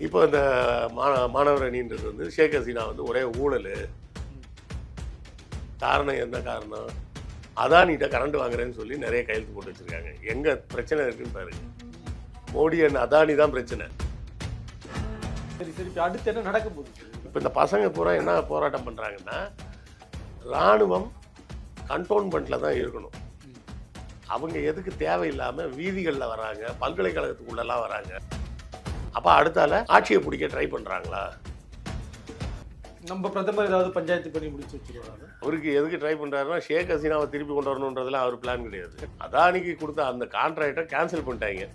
இப்போ இந்த மாணவர் அணின்றது வந்து ஷேக் ஹசீனா வந்து ஒரே ஊழல். காரணம் என்ன காரணம்? அதானிகிட்ட கரண்ட் வாங்குறேன்னு சொல்லி நிறைய கையெழுத்து போட்டு வச்சிருக்காங்க. எங்க பிரச்சனை இருக்குன்னு பாருங்க. மோடி அண்ட் அதானி தான் பிரச்சனை. சரி சரி, இப்போ அடுத்து என்ன நடக்க போகுது? இப்போ இந்த பசங்க பூரா என்ன போராட்டம் பண்ணுறாங்கன்னா, இராணுவம் கண்டோன்மெண்ட்டில் தான் இருக்கணும். அவங்க எதுக்கு தேவையில்லாமல் வீதிகளில் வராங்க, பல்கலைக்கழகத்துக்குள்ளெல்லாம் வராங்க. அப்போ அடுத்தால ஆட்சியை பிடிக்க ட்ரை பண்ணுறாங்களா? நம்ம பிரதமர் ஏதாவது பஞ்சாயத்து பண்ணி முடிச்சு வச்சுருவாங்க. அவருக்கு எதுக்கு ட்ரை பண்ணுறாருன்னா, ஷேக் ஹசீனாவை திருப்பி கொண்டு வரணுன்றதுலாம் அவர் பிளான் கிடையாது. அதானிக்கு கொடுத்த அந்த கான்ட்ராக்டை கேன்சல் பண்ணிட்டாங்க.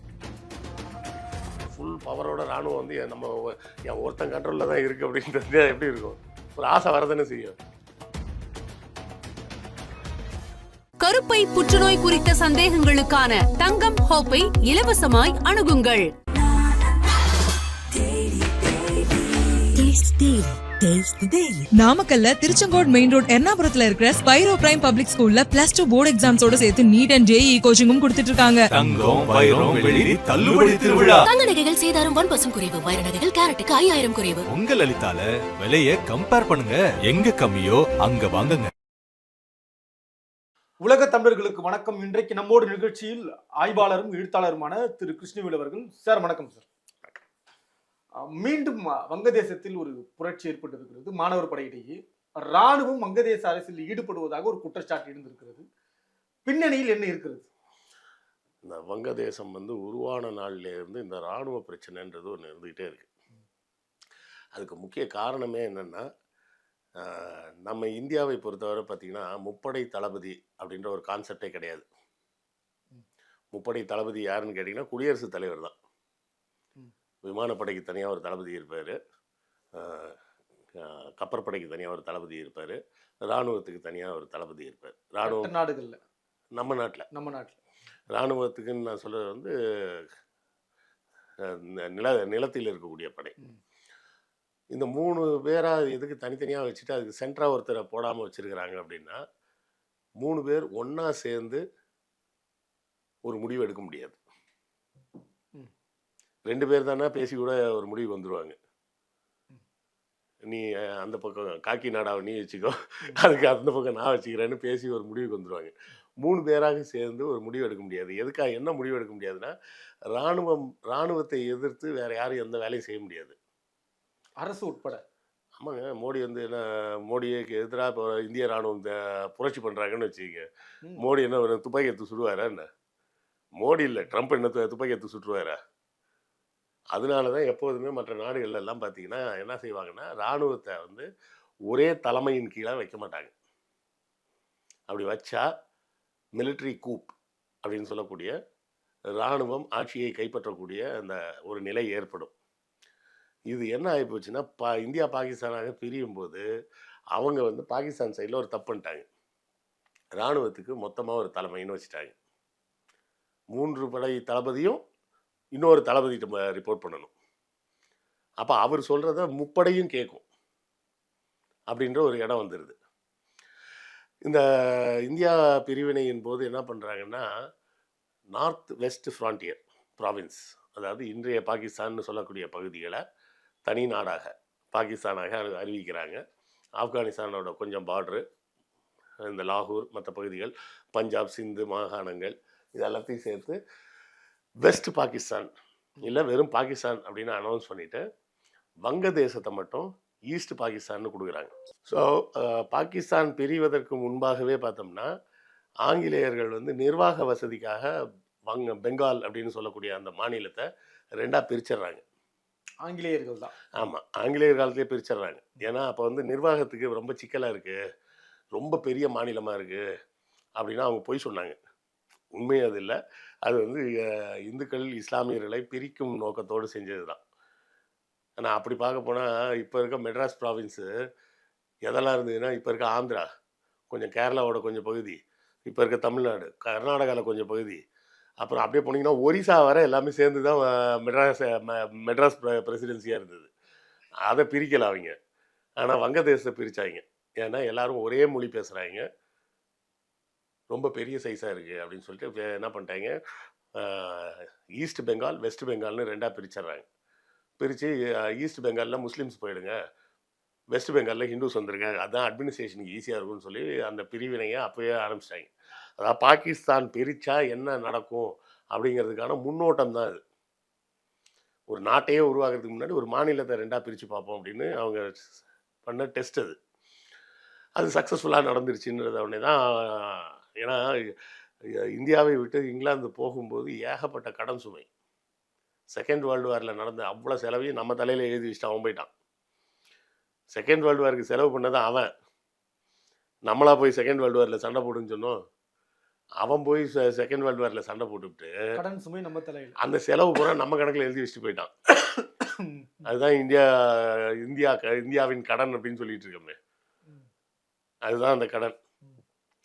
ஃபுல் பவரோட ராணுவம் வந்து நம்ம என் ஒருத்தன் கண்ட்ரோலில் தான் இருக்குது அப்படின்றது எப்படி இருக்கும்? ஒரு ஆசை வரதானே செய்யும். கருப்பை புற்றுநோய் குறித்த சந்தேகங்களுக்கான தங்கம் ஹோப்பை இலவசமாய் அணுகுங்கள். நாமக்கல்ல திருச்செங்கோடு மெயின் ரோட் எர்ணாபுரத்துல இருக்கிற ஸ்பைரோ பிரைம் பப்ளிக் ஸ்கூல்ல +2 போர்டு எக்ஸாம்ஸோட சேர்த்து நீட் அண்ட் ஜேஇ கோச்சிங்கும் கொடுத்துட்டு இருக்காங்க. தங்கம் வைரம் வெள்ளி தள்ளுபடி திருவிழா. தங்க நகைகள் சேதாரம் 1% குறைவு, வைர நகைகள் கேரட்டுக்கு 5000 குறைவு. உங்க லலிதால விலைய கம்பேர் பண்ணுங்க, எங்க கம்மியோ அங்க வாங்குங்க. உலக தமிழர்களுக்கு வணக்கம். இன்றைக்கு நம்மோடு நிகழ்ச்சியில் ஆய்வாளரும் எழுத்தாளருமான திரு கிருஷ்ணவேல் அவர்கள். சார் வணக்கம் சார். மீண்டும் வங்கதேசத்தில் ஒரு புரட்சி ஏற்பட்டிருக்கிறது. மாணவர் படையிடையே இராணுவம் வங்கதேச அரசியல் ஈடுபடுவதாக ஒரு குற்றச்சாட்டு இருந்திருக்கிறது. பின்னணியில் என்ன இருக்கிறது? இந்த வங்கதேசம் வந்து உருவான நாளிலேருந்து இந்த இராணுவ பிரச்சனைன்றது ஒன்று இருந்துகிட்டே இருக்கு. அதுக்கு முக்கிய காரணமே என்னென்னா, நம்ம இந்தியாவை பொறுத்தவரை பார்த்திங்கன்னா முப்படை தளபதி அப்படின்ற ஒரு கான்செப்டே கிடையாது. முப்படை தளபதி யாருன்னு கேட்டிங்கன்னா குடியரசுத் தலைவர் தான். விமானப்படைக்கு தனியாக ஒரு தளபதி இருப்பார், கப்பற்படைக்கு தனியாக ஒரு தளபதி இருப்பார், இராணுவத்துக்கு தனியாக ஒரு தளபதி இருப்பார். இராணுவ நாடுகளில் நம்ம நாட்டில் இராணுவத்துக்குன்னு நான் சொல்கிறது வந்து நிலத்தில் இருக்கக்கூடிய படை. இந்த 3 பேராக எதுக்கு தனித்தனியாக வச்சுட்டு அதுக்கு சென்டராக ஒருத்தரை போடாமல் வச்சுருக்கிறாங்க அப்படின்னா, 3 பேர் ஒன்றா சேர்ந்து ஒரு முடிவு எடுக்க முடியாது. 2 பேர் தானே பேசி கூட ஒரு முடிவு வந்துடுவாங்க. நீ அந்த பக்கம் காக்கி நாடாவை நீ வச்சுக்கோ, அதுக்கு அந்த பக்கம் நான் வச்சுக்கிறேன்னு பேசி ஒரு முடிவுக்கு வந்துடுவாங்க. 3 பேராக சேர்ந்து ஒரு முடிவு எடுக்க முடியாது. எதுக்காக என்ன முடிவு எடுக்க முடியாதுன்னா, இராணுவத்தை எதிர்த்து வேறு யாரும் எந்த வேலையும் செய்ய முடியாது, அரசு உட்பட. ஆமாங்க. மோடி வந்து என்ன, மோடிக்கு எதிராக இப்போ இந்திய இராணுவம் புரட்சி பண்ணுறாங்கன்னு வச்சுக்கோங்க. மோடி என்ன ஒரு துப்பாக்கி எடுத்து சுடுவாரா என்ன? மோடி இல்லை, ட்ரம்ப் என்ன துப்பாக்கி எடுத்து சுட்டுருவாரா? அதனால தான் எப்போதுமே மற்ற நாடுகள் எல்லாம் பார்த்தீங்கன்னா என்ன செய்வாங்கன்னா, இராணுவத்தை வந்து ஒரே தலைமையின் கீழே வைக்க மாட்டாங்க. அப்படி வச்சா மிலிட்ரி கூப் அப்படின்னு சொல்லக்கூடிய இராணுவம் ஆட்சியை கைப்பற்றக்கூடிய அந்த ஒரு நிலை ஏற்படும். இது என்ன ஆகிப்போச்சுன்னா, இந்தியா பாகிஸ்தானாக பிரியும் போது அவங்க வந்து பாகிஸ்தான் சைடில் ஒரு தப்பு பண்ணிட்டாங்க. இராணுவத்துக்கு மொத்தமாக ஒரு தலைமைன்னு வச்சுட்டாங்க. 3 படை தளபதியும் இன்னொரு தளபதிகிட்ட ரிப்போர்ட் பண்ணணும். அப்போ அவர் சொல்கிறத முப்படையும் கேட்கும் அப்படின்ற ஒரு இடம் வந்துடுது. இந்த இந்தியா பிரிவினையின் போது என்ன பண்ணுறாங்கன்னா, நார்த் வெஸ்ட் ஃப்ரான்டியர் ப்ராவின்ஸ், அதாவது இன்றைய பாகிஸ்தான் சொல்லக்கூடிய பகுதிகளை தனி நாடாக பாகிஸ்தானாக அறிவிக்கிறாங்க. ஆப்கானிஸ்தானோட கொஞ்சம் பார்ட்ரு, இந்த லாகூர், மற்ற பகுதிகள், பஞ்சாப், சிந்து மாகாணங்கள், இது எல்லாத்தையும் சேர்த்து வெஸ்ட் பாகிஸ்தான் இல்லை வெறும் பாகிஸ்தான் அப்படின்னு அனௌன்ஸ் பண்ணிவிட்டு வங்கதேசத்தை மட்டும் ஈஸ்ட் பாகிஸ்தான்னு கொடுக்குறாங்க. ஸோ பாகிஸ்தான் பிரிவதற்கு முன்பாகவே பார்த்தோம்னா, ஆங்கிலேயர்கள் வந்து நிர்வாக வசதிக்காக பெங்கால் அப்படின்னு சொல்லக்கூடிய அந்த மாநிலத்தை 2ஆக பிரிச்சிடுறாங்க. ஆங்கிலேயர்கள் தான். ஆமாம், ஆங்கிலேயர் காலத்திலே பிரிச்சிடுறாங்க. ஏன்னா அப்போ வந்து நிர்வாகத்துக்கு ரொம்ப சிக்கலாக இருக்குது, ரொம்ப பெரிய மாநிலமாக இருக்குது அப்படின்னா அவங்க போய் சொன்னாங்க. உண்மை அது இல்லை, அது வந்து இந்துக்கள் இஸ்லாமியர்களை பிரிக்கும் நோக்கத்தோடு செஞ்சது தான். ஆனால் அப்படி பார்க்க போனால் இப்போ இருக்க மெட்ராஸ் ப்ராவின்ஸு எதெல்லாம் இருந்ததுன்னா, இப்போ இருக்க ஆந்திரா, கொஞ்சம் கேரளாவோட கொஞ்சம் பகுதி, இப்போ இருக்க தமிழ்நாடு, கர்நாடகாவில் கொஞ்சம் பகுதி, அப்புறம் அப்படியே போனீங்கன்னா ஒரிசா வர எல்லாமே சேர்ந்து தான் மெட்ராஸ் பிரசிடென்சியாக இருந்தது. அதை பிரிக்கல அவங்க. ஆனால் வங்கதேசத்தை பிரித்தாங்க. ஏன்னா எல்லாரும் ஒரே மொழி பேசுகிறாங்க, ரொம்ப பெரிய சைஸாக இருக்குது அப்படின்னு சொல்லிட்டு என்ன பண்ணிட்டாங்க, ஈஸ்ட் பெங்கால் வெஸ்ட் பெங்கால்னு 2ஆக பிரிச்சிடுறாங்க. பிரித்து ஈஸ்ட் பெங்காலில் முஸ்லீம்ஸ் போயிடுங்க, வெஸ்ட் பெங்காலில் ஹிந்துஸ் வந்துருங்க, அதான் அட்மினிஸ்ட்ரேஷனுக்கு ஈஸியாக இருக்கும்னு சொல்லி அந்த பிரிவினையை அப்போயே ஆரம்பிச்சிட்டாங்க. அதாவது பாகிஸ்தான் பிரித்தா என்ன நடக்கும் அப்படிங்கிறதுக்கான முன்னோட்டம் தான் அது. ஒரு நாட்டையே உருவாக்குறதுக்கு முன்னாடி ஒரு மாநிலத்தை 2ஆக பிரித்து பார்ப்போம் அப்படின்னு அவங்க பண்ண டெஸ்ட் அது. அது சக்ஸஸ்ஃபுல்லாக நடந்துருச்சுன்றத உடனே தான், ஏன்னா இந்தியாவை விட்டு இங்கிலாந்து போகும்போது ஏகப்பட்ட கடன் சுமை. செகண்ட் வேர்ல்டு வாரில் நடந்த அவ்வளோ செலவையும் நம்ம தலையில் எழுதி வச்சுட்டு அவன் போயிட்டான். செகண்ட் வேர்ல்டு வாருக்கு செலவு பண்ணதான் அவன். நம்மளா போய் செகண்ட் வேர்ல்டு வாரில் சண்டை போடுன்னு சொன்னோம். அவன் போய் செகண்ட் வேர்ல்டு வாரில் சண்டை போட்டுவிட்டு கடன் சுமை நம்ம தலையில், அந்த செலவு பூரா நம்ம கணக்கில் எழுதி வச்சுட்டு போயிட்டான். அதுதான் இந்தியாவின் கடன் அப்படின்னு சொல்லிட்டு இருக்கோமே, அதுதான் அந்த கடன்.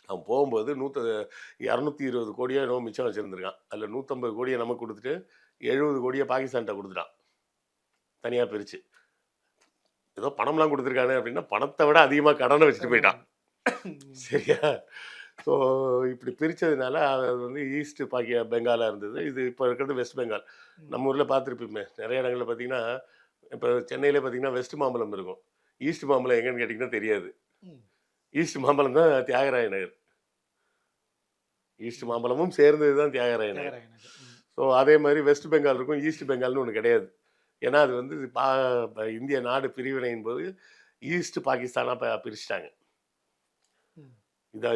அவன் போகும்போது 220 கோடியோ என்னவோ மிச்சம் வச்சுருந்துருக்கான். அதில் 150 கோடியை நமக்கு கொடுத்துட்டு 70 கோடியை பாகிஸ்தான்கிட்ட கொடுத்துட்டான், தனியாக பிரித்து. ஏதோ பணம்லாம் கொடுத்துருக்கானே அப்படின்னா பணத்தை விட அதிகமாக கடனை வச்சுட்டு போயிட்டான். சரியா? ஸோ இப்படி பிரித்ததுனால அது வந்து ஈஸ்ட் பெங்காலாக இருந்தது. இது இப்போ இருக்கிறது வெஸ்ட் பெங்கால். நம்ம ஊரில் பார்த்துருப்போமே, நிறைய இடங்களில் பார்த்தீங்கன்னா, இப்போ சென்னையில் பார்த்தீங்கன்னா வெஸ்ட் மாம்பலம் இருக்கும். ஈஸ்ட் மாம்பலம் எங்கன்னு கேட்டிங்கன்னா தெரியாது. ஈஸ்ட் மாம்பலம் தான் தியாகராய நகர். ஈஸ்ட் மாம்பலமும் சேர்ந்தது தான் தியாகராய நகர். ஸோ அதே மாதிரி வெஸ்ட் பெங்கால் இருக்கும், ஈஸ்ட் பெங்கால்னு ஒன்று கிடையாது. ஏன்னா அது வந்து இந்திய நாடு பிரிவினையின் போது ஈஸ்ட் பாகிஸ்தானாக பிரிச்சுட்டாங்க.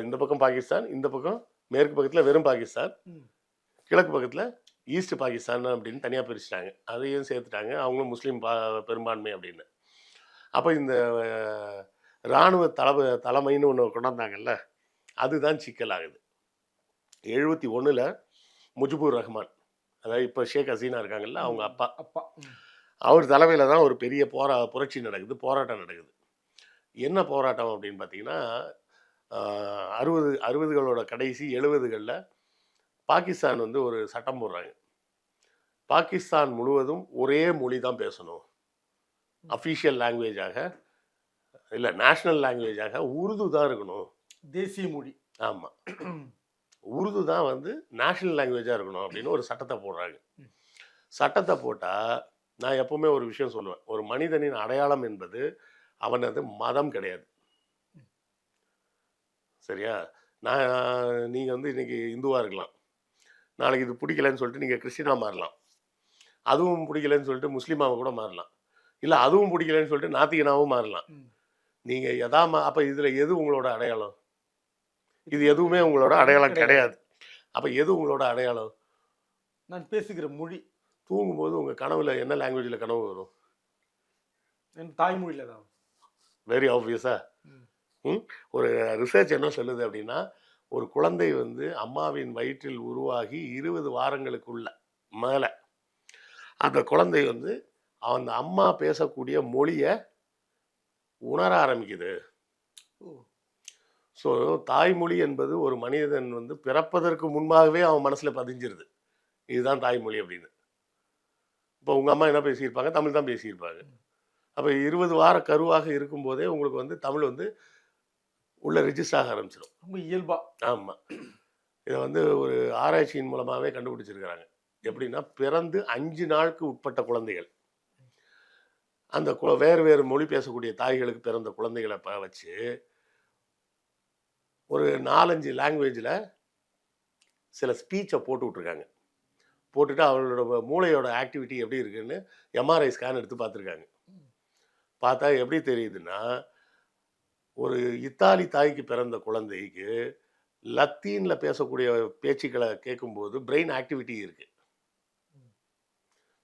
இந்த பக்கம் பாகிஸ்தான், இந்த பக்கம் மேற்கு பக்கத்தில் வெறும் பாகிஸ்தான், கிழக்கு பக்கத்தில் ஈஸ்ட் பாகிஸ்தான் அப்படின்னு தனியாக பிரிச்சுட்டாங்க. அதையும் சேர்த்துட்டாங்க, அவங்களும் முஸ்லீம் பெரும்பான்மை அப்படின்னு. அப்போ இந்த இராணுவ தலைமைன்னு ஒன்று கொண்டாந்தாங்கல்ல, அதுதான் சிக்கலாகுது. 71 முஜிபுர் ரஹ்மான், அதாவது இப்போ ஷேக் ஹசீனா இருக்காங்கல்ல, அவங்க அப்பா, அவர் தலைமையில் தான் ஒரு பெரிய புரட்சி நடக்குது, போராட்டம் நடக்குது. என்ன போராட்டம் அப்படின்னு பார்த்தீங்கன்னா, 60களோட கடைசி 70களில் பாகிஸ்தான் வந்து ஒரு சட்டம் போடுறாங்க. பாகிஸ்தான் முழுவதும் ஒரே மொழி தான் பேசணும், அஃபீஷியல் லாங்குவேஜாக இல்லை நேஷ்னல் லாங்குவேஜாக உருது தான் இருக்கணும், தேசிய மொழி. ஆமாம், உருது தான் வந்து நேஷ்னல் லாங்குவேஜாக இருக்கணும் அப்படின்னு ஒரு சட்டத்தை போடுறாங்க. சட்டத்தை போட்டால் நான் எப்போவுமே ஒரு விஷயம் சொல்லுவேன், ஒரு மனிதனின் அடையாளம் என்பது அவனது மதம் கிடையாது. சரியா? நீங்கள் வந்து இன்றைக்கி இந்துவாக இருக்கலாம், நாளைக்கு இது பிடிக்கலன்னு சொல்லிட்டு நீங்கள் கிறிஸ்டினாக மாறலாம், அதுவும் பிடிக்கலன்னு சொல்லிட்டு முஸ்லீமாவை கூட மாறலாம், இல்லை அதுவும் பிடிக்கலன்னு சொல்லிட்டு நாத்திகனாவும் மாறலாம். நீங்கள் அப்போ இதில் எது உங்களோட அடையாளம்? இது எதுவுமே உங்களோட அடையாளம் கிடையாது. அப்போ எது உங்களோட அடையாளம்? நான் பேசுகிற மொழி. தூங்கும்போது உங்கள் கனவுல என்ன லாங்குவேஜில் கனவு வரும்? என் தாய்மொழியில் தான். வெரி ஆப்வியஸா. ஒரு ரிசர்ச் என்ன சொல்லுது அப்படின்னா, ஒரு குழந்தை வந்து அம்மாவின் வயிற்றில் உருவாகி 20 வாரங்களுக்குள்ள மேலே அந்த குழந்தை வந்து அந்த அம்மா பேசக்கூடிய மொழியை உணர ஆரம்பிக்குது. ஸோ தாய்மொழி என்பது ஒரு மனிதன் வந்து பிறப்பதற்கு முன்பாகவே அவன் மனசில் பதிஞ்சிருது, இதுதான் தாய்மொழி அப்படின்னு. இப்போ உங்கள் அம்மா என்ன பேசியிருப்பாங்க? தமிழ் தான் பேசியிருப்பாங்க. அப்போ 20 வார கருவாக இருக்கும்போதே உங்களுக்கு வந்து தமிழ் வந்து உள்ள ரிஜிஸ்டர் ஆக ஆரம்பிச்சிடும், ரொம்ப இயல்பா. ஆமாம், இதை வந்து ஒரு ஆராய்ச்சியின் மூலமாகவே கண்டுபிடிச்சிருக்கிறாங்க. எப்படின்னா, பிறந்து 5 நாளுக்கு உட்பட்ட குழந்தைகள், அந்த வேறு வேறு மொழி பேசக்கூடிய தாய்களுக்கு பிறந்த குழந்தைகளை வச்சு ஒரு 4-5 லாங்குவேஜில் சில ஸ்பீச்சை போட்டு விட்ருக்காங்க. போட்டுட்டு அவங்களோட மூளையோட ஆக்டிவிட்டி எப்படி இருக்குன்னு எம்ஆர்ஐ ஸ்கேன் எடுத்து பார்த்துருக்காங்க. பார்த்தா எப்படி தெரியுதுன்னா, ஒரு இத்தாலி தாய்க்கு பிறந்த குழந்தைக்கு லத்தீனில் பேசக்கூடிய பேச்சுக்களை கேட்கும்போது பிரெயின் ஆக்டிவிட்டி இருக்குது,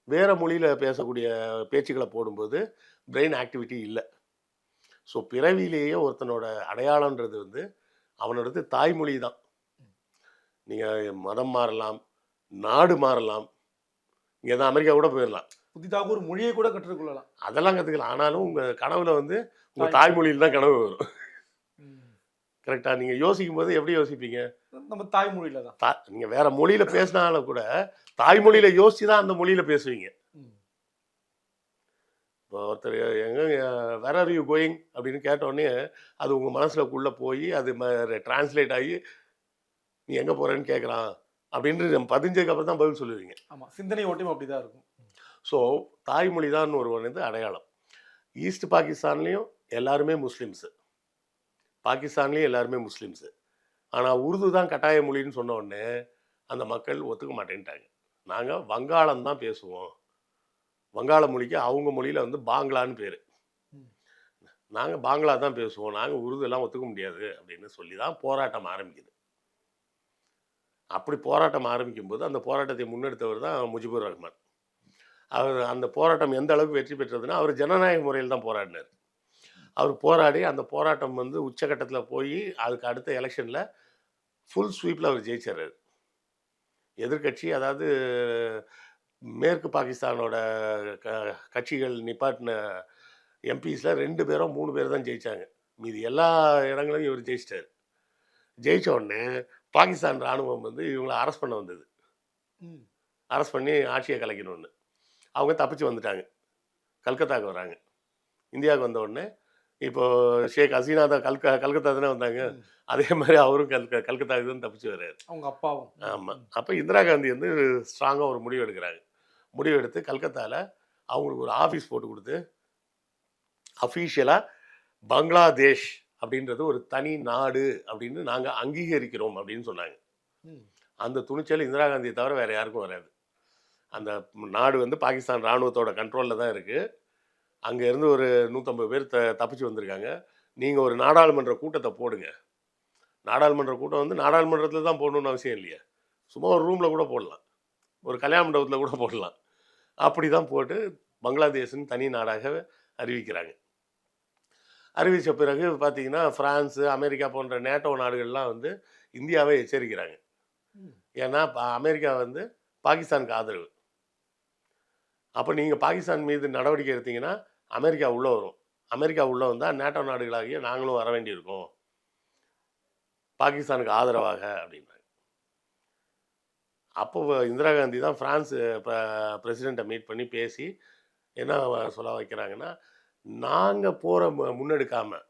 வேறு மொழியில் பேசக்கூடிய பேச்சுக்களை போடும்போது பிரெயின் ஆக்டிவிட்டி இல்லை. ஸோ பிறவிலேயே ஒருத்தனோட அடையாளன்றது வந்து அவனோடது தாய்மொழி தான். நீங்கள் மதம் மாறலாம், நாடு மாறலாம், இங்கே தான் அமெரிக்கா கூட போயிடலாம், புதிதாக ஒரு மொழியை கூட கற்றுக்கொள்ளலாம், அதெல்லாம் கற்றுக்கலாம். ஆனாலும் உங்கள் கனவுல வந்து உங்கள் தாய்மொழியில் தான் கனவு வரும். கரெக்டாக? நீங்கள் யோசிக்கும் போது எப்படி யோசிப்பீங்க? நம்ம தாய்மொழியில தான். நீங்கள் வேற மொழியில் பேசினாலும் கூட தாய்மொழியில் யோசிச்சு தான் அந்த மொழியில் பேசுவீங்க. இப்போ ஒருத்தர் எங்கே வேர் ஆர் யூ கோயிங் அப்படின்னு கேட்டோடனே அது உங்கள் மனசுக்குள்ளே போய் அது டிரான்ஸ்லேட் ஆகி நீ எங்கே போகிறேன்னு கேட்குறான் அப்படின்னு பதிஞ்சதுக்கப்புறம் தான் பதில் சொல்லுவீங்க. ஆமாம், சிந்தனை ஓட்டம் அப்படி தான் இருக்கும். ஸோ தாய்மொழி தான் ஒரு வந்து அடையாளம். ஈஸ்ட் பாகிஸ்தான்லேயும் எல்லாருமே முஸ்லீம்ஸு, பாகிஸ்தான்லேயும் எல்லாருமே முஸ்லீம்ஸு. ஆனால் உருது தான் கட்டாய மொழின்னு சொன்ன உடனே அந்த மக்கள் ஒத்துக்க மாட்டேன்ட்டாங்க. நாங்கள் வங்காளம் தான் பேசுவோம், வங்காள மொழிக்கு அவங்க மொழியில் வந்து பாங்களான்னு பேர், நாங்கள் பாங்களா தான் பேசுவோம், நாங்கள் உருது எல்லாம் ஒத்துக்க முடியாது அப்படின்னு சொல்லி தான் போராட்டம் ஆரம்பிக்குது. அப்படி போராட்டம் ஆரம்பிக்கும்போது அந்த போராட்டத்தை முன்னெடுத்தவர் தான் முஜிபுர் ரஹ்மான். அவர் அந்த போராட்டம் எந்த அளவுக்கு வெற்றி பெற்றதுன்னா, அவர் ஜனநாயக முறையில் தான் போராடினார். அவர் போராடி அந்த போராட்டம் வந்து உச்சகட்டத்தில் போய் அதுக்கு அடுத்த எலெக்ஷனில் ஃபுல் ஸ்வீப்பில் அவர் ஜெயிச்சார். எதிர்கட்சி, அதாவது மேற்கு பாகிஸ்தானோட கட்சிகள் நிப்பாட்டின எம்பிஸில் 2 பேரோ 3 பேர் தான் ஜெயித்தாங்க. மீதி எல்லா இடங்களையும் இவர் ஜெயிச்சிட்டார். ஜெயித்த உடனே பாகிஸ்தான் இராணுவம் வந்து இவங்களை அரெஸ்ட் பண்ண வந்தது. அரெஸ்ட் பண்ணி ஆட்சியை கலைக்கணும்னு அவங்க தப்பிச்சு வந்துட்டாங்க. கல்கத்தாவுக்கு வராங்க. இந்தியாவுக்கு வந்த உடனே இப்போது ஷேக் ஹசீனா தான் கல்கத்தா தானே வந்தாங்க, அதே மாதிரி அவரும் கல்கத்தாவுக்கு தான் தப்பிச்சு வர்றாரு, அவங்க அப்பாவும். ஆமாம். அப்போ இந்திரா காந்தி வந்து ஸ்ட்ராங்காக ஒரு முடிவு எடுக்கிறாங்க. முடிவு எடுத்து கல்கத்தாவில் அவங்களுக்கு ஒரு ஆஃபீஸ் போட்டு கொடுத்து அஃபீஷியலாக பங்களாதேஷ் அப்படின்றது ஒரு தனி நாடு அப்படின்னு நாங்கள் அங்கீகரிக்கிறோம் அப்படின்னு சொன்னாங்க. அந்த துணிச்சல் இந்திரா காந்தியை தவிர வேறு யாருக்கும் வராது. அந்த நாடு வந்து பாகிஸ்தான் இராணுவத்தோட கண்ட்ரோலில் தான் இருக்குது. அங்கேருந்து ஒரு 150 பேர் தப்பிச்சு வந்திருக்காங்க. நீங்கள் ஒரு நாடாளுமன்ற கூட்டத்தை போடுங்க. நாடாளுமன்ற கூட்டம் வந்து நாடாளுமன்றத்தில் தான் போடணுன்னு அவசியம் இல்லையா, சும்மா ஒரு ரூமில் கூட போடலாம், ஒரு கல்யாண மண்டபத்தில் கூட போடலாம். அப்படி தான் போட்டு பங்களாதேஷின் தனி நாடாக அறிவிக்கிறாங்க. அறிவித்த பிறகு பார்த்தீங்கன்னா ஃப்ரான்ஸு, அமெரிக்கா போன்ற நேட்டோ நாடுகள்லாம் வந்து இந்தியாவை எச்சரிக்கிறாங்க. ஏன்னா அமெரிக்கா வந்து பாகிஸ்தானுக்கு ஆதரவு. அப்போ நீங்கள் பாகிஸ்தான் மீது நடவடிக்கை எடுத்தீங்கன்னா அமெரிக்கா உள்ளே வரும். அமெரிக்கா உள்ளே வந்தால் நேட்டோ நாடுகளாகிய நாங்களும் வர வேண்டியிருக்கோம் பாகிஸ்தானுக்கு ஆதரவாக அப்படின்னாங்க. அப்போ இந்திரா காந்தி தான் ஃப்ரான்ஸ் பிரசிடெண்ட்டை மீட் பண்ணி பேசி என்ன சொல்ல வைக்கிறாங்கன்னா, நாங்கள் போரை முன்னெடுக்காமல்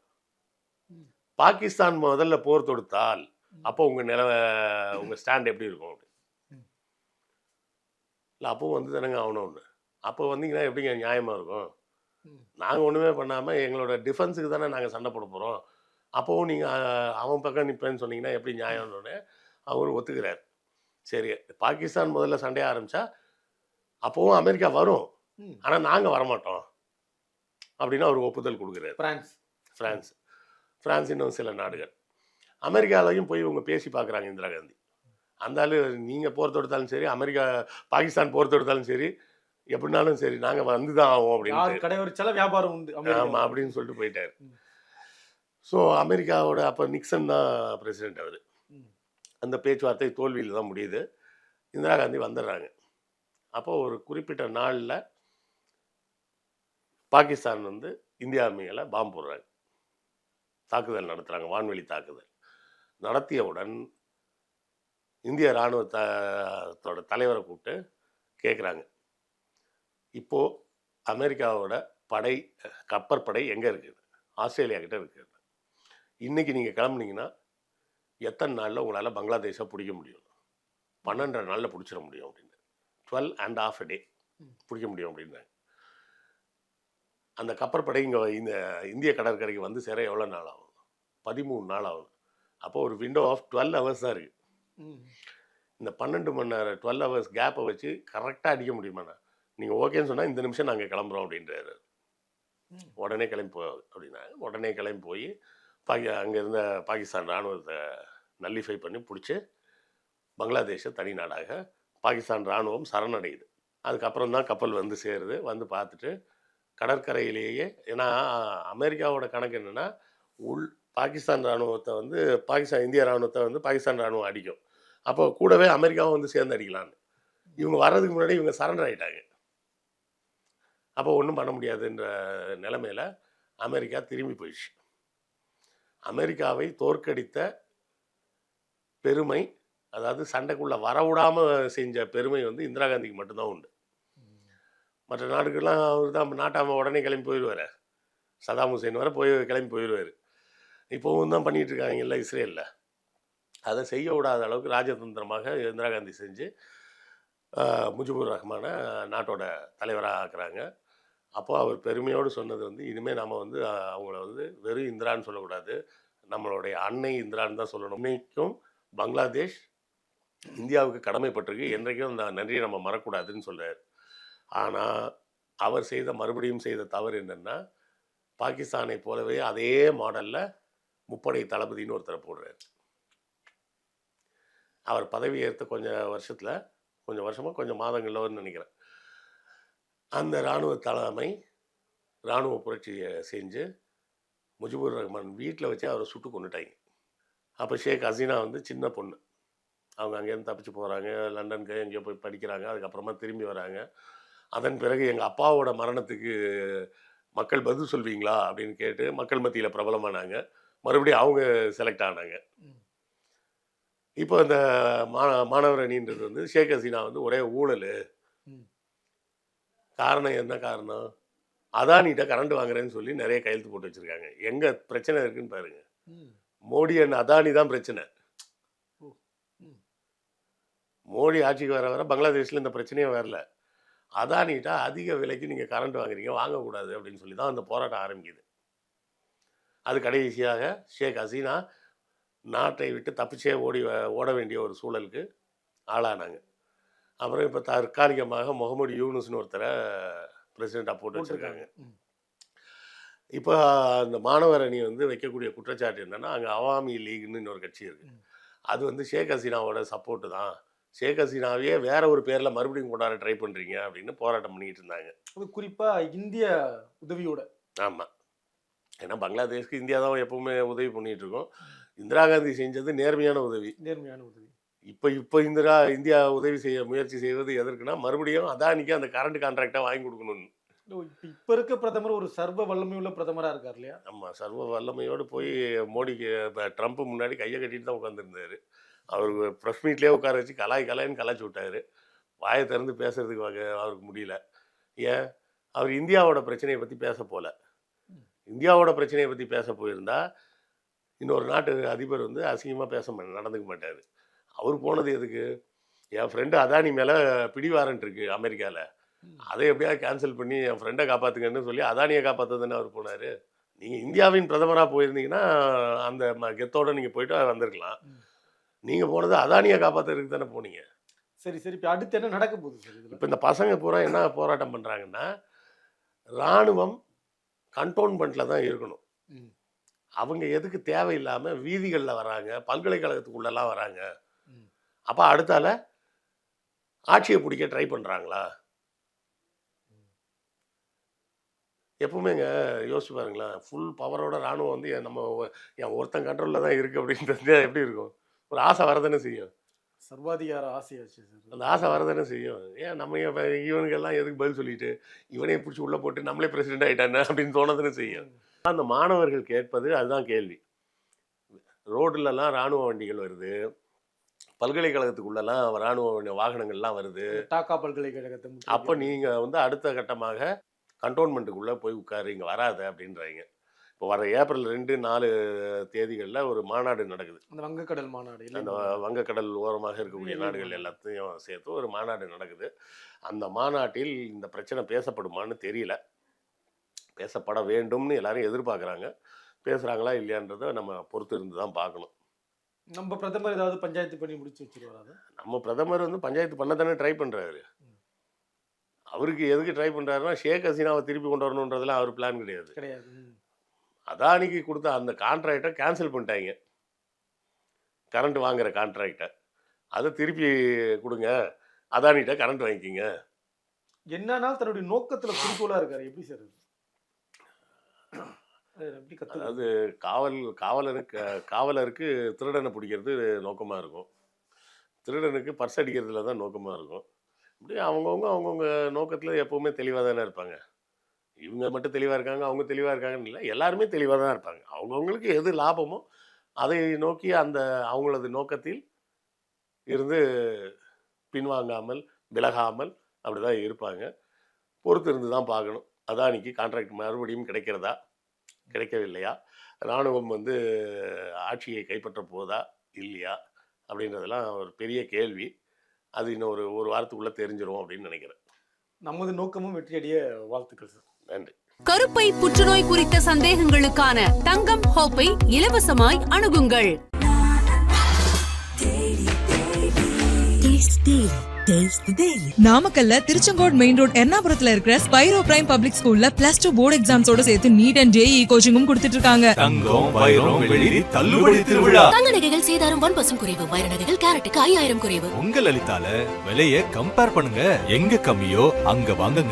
பாகிஸ்தான் முதல்ல போர் தொடுத்தால் அப்போ உங்கள் ஸ்டாண்ட் எப்படி இருக்கும் அப்படி இல்லை, அப்போவும் வந்து தானேங்க ஆகணும் ஒன்று. அப்போ வந்தீங்கன்னா எப்படிங்க நியாயமாக இருக்கும்? நாங்கள் ஒன்றுமே பண்ணாமல் எங்களோட டிஃபென்ஸுக்கு தானே நாங்கள் சண்டை போட போகிறோம். அப்போவும் நீங்கள் அவன் பக்கம் நிற்பேன்னு சொன்னீங்கன்னா எப்படி நியாயம்னு அவர் ஒத்துக்கிறார். சரி, பாகிஸ்தான் முதல்ல சண்டையை ஆரம்பித்தா அப்போவும் அமெரிக்கா வரும், ஆனால் நாங்கள் வரமாட்டோம் அப்படின்னு அவர் ஒப்புதல் கொடுக்குறாரு. ஃப்ரான்ஸ் இன்னும் சில நாடுகள். அமெரிக்காலையும் போய் இவங்க பேசி பார்க்குறாங்க இந்திரா காந்தி. அந்த ஆள் நீங்கள் போர் தொடுத்தாலும் சரி, பாகிஸ்தான் போர் தொடுத்தாலும் சரி, எப்படினாலும் சரி நாங்கள் வந்து தான் ஆகும் அப்படின்னு வியாபாரம் உண்டு. ஆமாம் அப்படின்னு சொல்லிட்டு போயிட்டார். ஸோ அமெரிக்காவோட அப்போ நிக்சன் தான் பிரசிடெண்ட். அவர் அந்த பேச்சுவார்த்தை தோல்வியில் தான் முடியுது. இந்திரா காந்தி வந்துடுறாங்க. அப்போ ஒரு குறிப்பிட்ட நாளில் பாகிஸ்தான் வந்து இந்தியா மேலே பாம்பு போடுறாங்க, தாக்குதல் நடத்துகிறாங்க, வான்வெளி தாக்குதல் நடத்தியவுடன் இந்திய இராணுவத்தோட தலைவரை கூப்பிட்டு கேட்குறாங்க, இப்போது அமெரிக்காவோட கப்பற்படை எங்கே இருக்குது? ஆஸ்திரேலியா கிட்ட இருக்குது. இன்றைக்கி நீங்கள் கிளம்புனீங்கன்னா எத்தனை நாளில் உங்களால் பங்களாதேஷை பிடிக்க முடியும்? 12 நாளில் பிடிச்சிட முடியும் அப்படின்னு. 12.5 டே பிடிக்க முடியும் அப்படின்னாங்க. அந்த கப்பற்படை இங்கே இந்த இந்திய கடற்கரைக்கு வந்து சேர எவ்வளோ நாள் ஆகும்? 13 நாள் ஆகும். அப்போது ஒரு விண்டோ ஆஃப் 12 ஹவர்ஸ் தான் இருக்குது. இந்த 12 மணி நேரம் 12 ஹவர்ஸ் கேப்பை வச்சு கரெக்டாக அடிக்க முடியுமாண்ணா? நீங்கள் ஓகேன்னு சொன்னால் இந்த நிமிஷம் நாங்கள் கிளம்புறோம் அப்படின்றாரு. உடனே கிளம்பி அப்படின்னாங்க. உடனே கிளம்பி போய் அங்கே இருந்த பாகிஸ்தான் இராணுவத்தை நல்லிஃபை பண்ணி பிடிச்சி பங்களாதேஷை தனி நாடாக பாகிஸ்தான் இராணுவம் சரணடையுது. அதுக்கப்புறம் தான் கப்பல் வந்து சேருது. வந்து பார்த்துட்டு கடற்கரையிலேயே, ஏன்னா அமெரிக்காவோட கணக்கு என்னென்னா, பாகிஸ்தான் இராணுவத்தை வந்து இந்திய இராணுவத்தை வந்து பாகிஸ்தான் இராணுவம் அடிக்கும். அப்போ கூடவே அமெரிக்காவும் வந்து சேர்ந்து அடிக்கலான்னு. இவங்க வர்றதுக்கு முன்னாடி இவங்க சரண்டர் ஆகிட்டாங்க. அப்போ ஒன்றும் பண்ண முடியாதுன்ற நிலைமையில் அமெரிக்கா திரும்பி போயிடுச்சு. அமெரிக்காவை தோற்கடித்த பெருமை, அதாவது சண்டைக்குள்ளே வரவிடாமல் செஞ்ச பெருமை வந்து இந்திரா காந்திக்கு மட்டும்தான் உண்டு. மற்ற நாடுகள்லாம் அவர் தான் நாட்டாமல் உடனே கிளம்பி போயிடுவார். சதாம் ஹுசேன் வர கிளம்பி போயிடுவார். இப்போவும் தான் பண்ணிகிட்டு இருக்காங்கல்ல இஸ்ரேலில். அதை செய்ய விடாத அளவுக்கு ராஜதந்திரமாக இந்திரா காந்தி செஞ்சு முஜிபுர் ரஹ்மான நாட்டோட தலைவராக ஆக்குறாங்க. அப்போ அவர் பெருமையோடு சொன்னது வந்து, இனிமேல் நம்ம வந்து அவங்கள வந்து வெறும் இந்திரான்னு சொல்லக்கூடாது, நம்மளுடைய அன்னை இந்திரான்னு தான் சொல்லணும். இன்னைக்கும் பங்களாதேஷ் இந்தியாவுக்கு கடமைப்பட்டிருக்கு, என்றைக்கும் அந்த நன்றியை நம்ம மறக்கக்கூடாதுன்னு சொல்கிறார். ஆனால் அவர் மறுபடியும் செய்த தவறு என்னென்னா, பாகிஸ்தானை போலவே அதே மாடலில் முப்படை தளபதின்னு ஒருத்தரை போடுறார். அவர் பதவி ஏற்ற கொஞ்சம் வருஷமாக கொஞ்சம் மாதங்களோன்னு நினைக்கிறேன், அந்த இராணுவ தலைமை இராணுவ புரட்சியை செஞ்சு முஜிபுர் ரஹ்மான் வீட்டில் வச்சு அவரை சுட்டு கொண்டுட்டாங்க. அப்போ ஷேக் ஹசீனா வந்து சின்ன பொண்ணு, அவங்க அங்கேருந்து தப்பிச்சு போகிறாங்க, லண்டனுக்கு எங்கேயோ போய் படிக்கிறாங்க, அதுக்கப்புறமா திரும்பி வராங்க. அதன் பிறகு எங்கள் அப்பாவோட மரணத்துக்கு மக்கள் பதில் சொல்வீங்களா அப்படின்னு கேட்டு மக்கள் மத்தியில் பிரபலமானாங்க. மறுபடியும் அவங்க செலக்ட் ஆனாங்க. இப்போ இந்த மாணவர் அணின்றது வந்து ஷேக் ஹசீனா வந்து ஒரே ஊழல். காரணம் என்ன காரணம்? அதானிகிட்ட கரண்ட் வாங்குறேன்னு சொல்லி நிறைய கையெழுத்து போட்டு வச்சுருக்காங்க. எங்கே பிரச்சனை இருக்குன்னு பாருங்க. மோடி அண்ட் அதானி தான் பிரச்சனை. மோடி ஆட்சிக்கு வர பங்களாதேஷில் இந்த பிரச்சனையே வரல. அதானிகிட்ட அதிக விலைக்கு நீங்கள் கரண்ட் வாங்குறீங்க, வாங்கக்கூடாது அப்படின்னு சொல்லி தான் அந்த போராட்டம் ஆரம்பிக்குது. அது கடைசியாக ஷேக் ஹசீனா நாட்டை விட்டு தப்பிச்சே ஓட வேண்டிய ஒரு சூழலுக்கு ஆளானாங்க. அப்புறம் இப்போ தற்காலிகமாக முகமது யூனுஸ்னு ஒருத்தரை பிரசிடெண்ட்டாக போட்டு வச்சுருக்காங்க. இப்போ அந்த மாணவர் அணி வந்து வைக்கக்கூடிய குற்றச்சாட்டு என்னென்னா, அங்கே அவாமி லீக்னு இன்னொரு கட்சி இருக்குது, அது வந்து ஷேக் ஹசீனாவோட சப்போர்ட்டு தான், ஷேக் ஹசீனாவையே வேற ஒரு பேரில் மறுபடியும் கொண்டாட ட்ரை பண்ணுறீங்க அப்படின்னு போராட்டம் பண்ணிக்கிட்டு இருந்தாங்க. அது குறிப்பாக இந்திய உதவியோட. ஆமாம், ஏன்னா பங்களாதேஷ்க்கு இந்தியா தான் எப்பவுமே உதவி பண்ணிகிட்டு இருக்கோம். இந்திரா காந்தி செஞ்சது நேர்மையான உதவி. இப்போ இந்தியா உதவி முயற்சி செய்வது எதற்குன்னா, மறுபடியும் அதானிக்கு அந்த கரண்ட் கான்ட்ராக்டாக வாங்கி கொடுக்கணும்னு. இப்போ இருக்க பிரதமர் ஒரு சர்வ வல்லமையுள்ள பிரதமராக இருக்கார் இல்லையா? ஆமாம், சர்வ வல்லமையோடு போய் மோடிக்கு ட்ரம்ப் முன்னாடி கையை கட்டிட்டு தான் உட்காந்துருந்தார். அவருக்கு ப்ரெஸ் மீட்லேயே உட்கார வச்சு கலாய்ன்னு கலாய்ச்சி விட்டார். வாயை திறந்து பேசுறதுக்கு அவருக்கு முடியல. ஏன்? அவர் இந்தியாவோட பிரச்சனையை பற்றி பேச போல. இந்தியாவோட பிரச்சனையை பற்றி பேச போயிருந்தா இன்னொரு நாட்டு அதிபர் வந்து அசிங்கமாக நடந்துக்க மாட்டார். அவர் போனது எதுக்கு? என் ஃப்ரெண்டு அதானி மேலே பிடிவாரண்ட் இருக்குது அமெரிக்காவில், அதை எப்படியாவது கேன்சல் பண்ணி என் ஃப்ரெண்டை காப்பாற்றுங்கன்னு சொல்லி அதானியை காப்பாற்றுதுன்னு அவர் போனார். நீங்கள் இந்தியாவின் பிரதமராக போயிருந்தீங்கன்னா அந்த கெத்தோடு நீங்கள் போயிட்டு வந்திருக்கலாம். நீங்கள் போனது அதானியை காப்பாற்றுறதுக்கு தானே போனீங்க. சரி, இப்போ அடுத்து என்ன நடக்க போகுது சார்? இப்போ இந்த பசங்க பூரா என்ன போராட்டம் பண்ணுறாங்கன்னா, இராணுவம் கண்டோன்மெண்ட்டில் தான் இருக்கணும், அவங்க எதுக்கு தேவையில்லாமல் வீதிகளில் வராங்க, பல்கலைக்கழகத்துக்குள்ளெல்லாம் வராங்க. அப்போ அடுத்தால ஆட்சியை பிடிக்க ட்ரை பண்ணுறாங்களா? எப்பவுமேங்க யோசிச்சு பாருங்களேன், ஃபுல் பவரோட இராணுவம் வந்து என் ஒருத்தன் கண்ட்ரோலில் தான் இருக்குது அப்படின்னு தெரிஞ்சால் எப்படி இருக்கும்? ஒரு ஆசை வரதானே செய்யும். சர்வாதிகார ஆசையாச்சு சார். அந்த ஆசை வரதானே செய்யும். ஏன் நம்ம இவனுக்கெல்லாம் எதுக்கு பதில் சொல்லிட்டு இவனே பிடிச்சி உள்ளே போட்டு நம்மளே பிரசிடென்ட் ஆகிட்டானே அப்படின்னு தோணதானே செய்யும். அந்த மாணவர்கள் கேட்பது அதுதான் கேள்வி. ரோடுலலாம் இராணுவ வண்டிகள் வருது, பல்கலைக்கழகத்துக்குள்ளெல்லாம் இராணுவ வாகனங்கள்லாம் வருது. டாக்கா பல்கலைக்கழகத்தை அப்போ நீங்கள் வந்து அடுத்த கட்டமாக கண்டோன்மெண்ட்டுக்குள்ளே போய் உட்காரு, இங்கே வராத அப்படின்றாங்க. இப்போ வர ஏப்ரல் 2, 4 தேதிகளில் ஒரு மாநாடு நடக்குது. அந்த வங்கக்கடல் மாநாடு. அந்த வங்கக்கடல் ஓரமாக இருக்கக்கூடிய நாடுகள் எல்லாத்தையும் சேர்த்து ஒரு மாநாடு நடக்குது. அந்த மாநாட்டில் இந்த பிரச்சனை பேசப்படுமான்னு தெரியல. பேசப்பட வேண்டும்னு எல்லாரும் எதிர்பார்க்குறாங்க. பேசுகிறாங்களா இல்லையான்றதை நம்ம பொறுத்து இருந்து தான் பார்க்கணும். நம்ம பிரதமர் ஏதாவது பஞ்சாயத்து பண்ணி முடிச்சு வச்சுருவாரு? நம்ம பிரதமர் வந்து பஞ்சாயத்து பண்ண தானே ட்ரை பண்ணுறாரு. அவருக்கு எதுக்கு ட்ரை பண்ணுறாருன்னா, ஷேக் ஹசீனாவை திருப்பி கொண்டு வரணுன்றதுலாம் அவர் பிளான் கிடையாது. அதானிக்கு கொடுத்த அந்த கான்ட்ராக்டை கேன்சல் பண்ணிட்டாங்க, கரண்ட் வாங்குகிற கான்ட்ராக்டை. அதை திருப்பி கொடுங்க, அதானிகிட்ட கரண்ட் வாங்கிக்கிங்க. என்னன்னா தன்னுடைய நோக்கத்தில் குறிக்கோளாக இருக்காரு. எப்படி சார்? அதாவது காவலருக்கு திருடனை பிடிக்கிறது நோக்கமாக இருக்கும், திருடனுக்கு பர்ஸ் அடிக்கிறதுல தான் நோக்கமாக இருக்கும். இப்படி அவங்கவுங்க நோக்கத்தில் எப்போவுமே தெளிவாக தானே இருப்பாங்க. இவங்க மட்டும் தெளிவாக இருக்காங்க, அவங்க தெளிவாக இருக்காங்கன்னு இல்லை, எல்லாருமே தெளிவாக தான் இருப்பாங்க. அவங்கவுங்களுக்கு எது லாபமோ அதை நோக்கி அந்த அவங்களது நோக்கத்தில் இருந்து பின்வாங்காமல் விலகாமல் அப்படி தான் இருப்பாங்க. பொறுத்து இருந்து தான் பார்க்கணும். அதானிக்கு கான்ட்ராக்ட் மறுபடியும் கிடைக்கிறதா, கிடைக்கவில்லையா, இராணுவம் வந்து ஆட்சியை கைப்பற்ற போதா இல்லையா அப்படின்றதெல்லாம் ஒரு பெரிய கேள்வி. அது இன்னும் ஒரு வாரத்துக்குள்ளே தெரிஞ்சிடும் அப்படின்னு நினைக்கிறேன். நமது நோக்கமும் வெற்றியடைய வாழ்த்துக்கள் சார். நன்றி. கருப்பை புற்றுநோய் குறித்த சந்தேகங்களுக்கான தங்கம் ஹோப்பை இலவசமாய் அணுகுங்கள். நாமக்கல்ல திருச்செங்கோடு மெயின் ரோட் எர்ணாபுரத்துல இருக்கிற ஸ்பைரோ பிரைம் பப்ளிக் ஸ்கூல்ல +2 போர்டு எக்ஸாம்ஸோட சேர்த்து நீட் அண்ட் ஜேஇ கோச்சிங்கும் கொடுத்துட்டு இருக்காங்க. தங்கம் வைரம் வெள்ளி தள்ளுபடி திருவிழா. தங்க நகைகள் சேதாரம் 1% குறைவு. வைர நகைகள் கேரட்டுக்கு 5000 குறைவு. உங்க லலிதால விலைய கம்பேர் பண்ணுங்க. எங்க கம்மியோ அங்க வாங்குங்க.